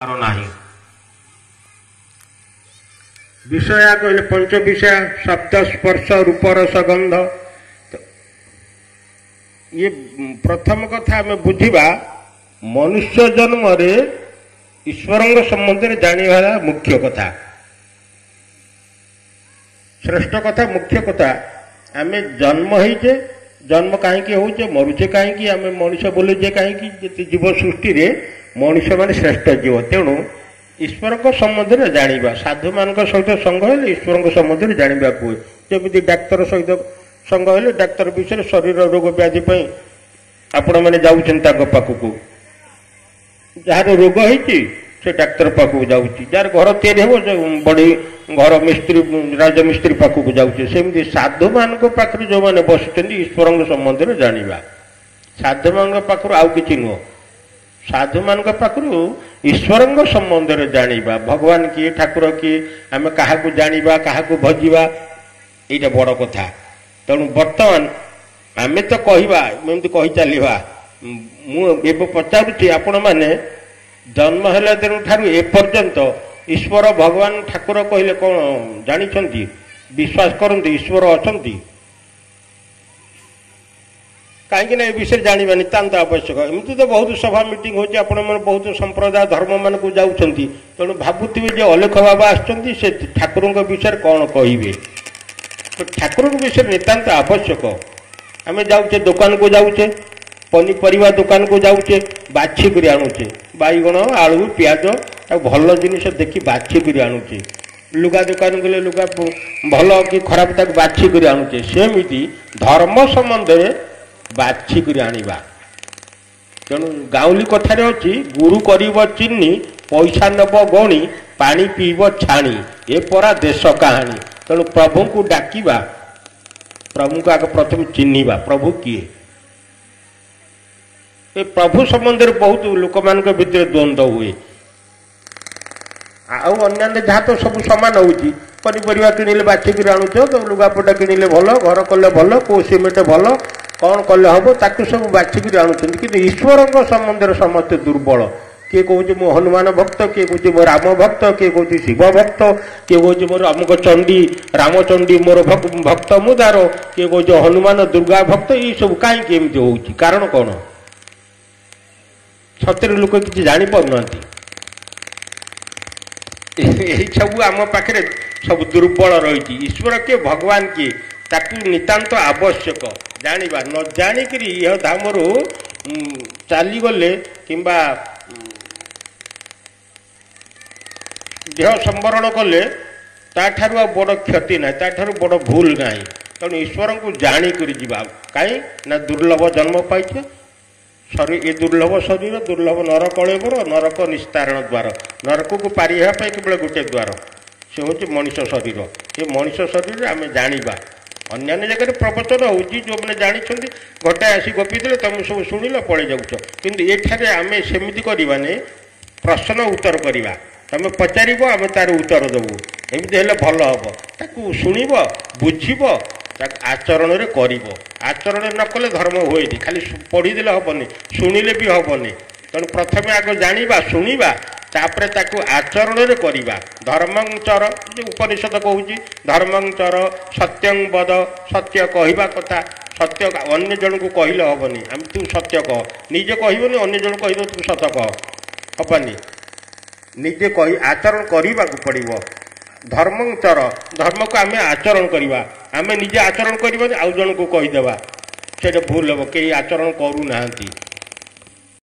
नहीं विषया कहले पंच विषय शब्द स्पर्श रूप रस गंध। ये प्रथम कथा आम बुझा मनुष्य जन्म रे ईश्वर संबंध में जाना मुख्य कथा श्रेष्ठ कथा मुख्य कथा। आम जन्म होइचे जन्म कहीं होचे मरुचे कहीं आम मनुष्य बोले कहीं जीव सृष्टि रे मनुष्य मान श्रेष्ठ जीव तेणु ईश्वर संबंध में जाना साधु मान सहित संग है ईश्वर संबंध में जाना हुए जमी डाक्तर सहित संग है डाक्तर विषय शरीर रोग व्याधि आपण मैंने जाऊँ पाखक जार रोग होती से डाक्तर पाखक जाऊँगी जार घर या बड़ी घर मिस्त्री राजमिस्त्री पाखक जाऊँचे सेमती साधु मान पाखे जो मैंने बस ईश्वर संबंध में जाना साधु मान पाखर आउ कि नुह साधु मान पाखर ईश्वर संबंध में जाना भगवान किए ठाकुर किए आम क्या जाना क्या भजिबा यहाँ बड़ कथा। तेणु बर्तमान आम तो कहमती कही चलवा मुझे पचारुची आपण मैंने जन्म है दिन ठार एपर्यंत ईश्वर भगवान ठाकुर कहले कौन जानी विश्वास करते ईश्वर अच्छा कहीं ना विषय जाना नितांत आवश्यक। एमती तो बहुत सभा मीटिंग होती आपण मैंने बहुत संप्रदाय धर्म मान को जाऊँच तेणु भावुवे जो अलेख बाबा आसे ठाकुर विषय कौन कहे तो ठाकुर विषय नितांत आवश्यक। आम जाऊे दुकान को जाऊे पनीपरिया दुकान को जाऊे बाछिक आणुचे बैगण आलू पियाज भल जिनिस देखी बाछिक आणुचे लुगा दुकान गले लुगा भल कि खराब ताक बाछिक आणुचे सेमती धर्म संबंध में बाछिक आनिबा। तेणु गाउली कथार अच्छी गुरु कर चिन्नी पैसा नब गणी पानी पीब छाणी ए परा देश कहानी। तेणु प्रभु को डाकिबा प्रभु को आगे प्रथम चिन्हवा प्रभु किए ए प्रभु संबंध में बहुत लोक मान भितर द्वंद्व हुए अन्य जहाँ तो सब सामान होती पनीपरिया किणिले बाछिक आणुच तो लुगापटा किणिले भल घर कले भल को सीमेंट भल कौन कले हम ताकू सब बाछिक आणुच्च कि ईश्वर संबंध में समस्त दुर्बल किए कहे मो हनुमान भक्त किए कहे मो राम भक्त किए कहे शिव भक्त किए कहे मोर अमुक चंडी रामचंडी मोर भक्त मुदार किए कहे हनुमान दुर्गा भक्त ये सब कहीं हो कारण कौन सतरे लोक किसी जापार यही सब आम पाखे सब दुर्बल रही ईश्वर किए भगवान किए ताकू नितांत आवश्यक जानिबा न जानिक यह धाम चलीगले किंबा देह संवरण कले ताठारु आ बड़ क्षति ना ताठारु बड़ भूल ना। तेणु ईश्वर को जाणिक कहीं ना दुर्लभ जन्म पाइछे शरीर ये दुर्लभ शरीर दुर्लभ नर कलेबर नरक निस्तारण द्वार नरक को पारि केवल गोटे द्वार से हूँ मनीष शरीर ये मनीष शरीर आम जाना अन्य जगह प्रवचन होती जो मैंने जानी गोटाए आसी गपीदे तुम सब शुणिल पड़े जाऊच कि एठारे आम सेमती करवानी प्रश्न उत्तर करवा तुम पचार आम तार उत्तर देवु एमती हेल्ले भल हम ताकू शुणव बुझब आचरण में कर आचरण न कले धर्म हुए खाली पढ़ीदे हेनी शुणिले भी हेनी। तेणु प्रथम आग जाना शुणा तापर ताकू आचरण में करवा धर्मचर जो उपनिषद कहूँ धर्मचर सत्यं वद सत्य कहवा कथा सत्य अन्य जन को कहले हेनी आम तू सत्य कह निजे कहबनी अन्य जन कह तू सत कह हेनी निजे कह आचरण करने को पड़ो धर्मचर धर्म को आम आचरण करवा आम निजे आचरण करवा आउ जन को कहीदेवा से भूल हम कई आचरण करूना।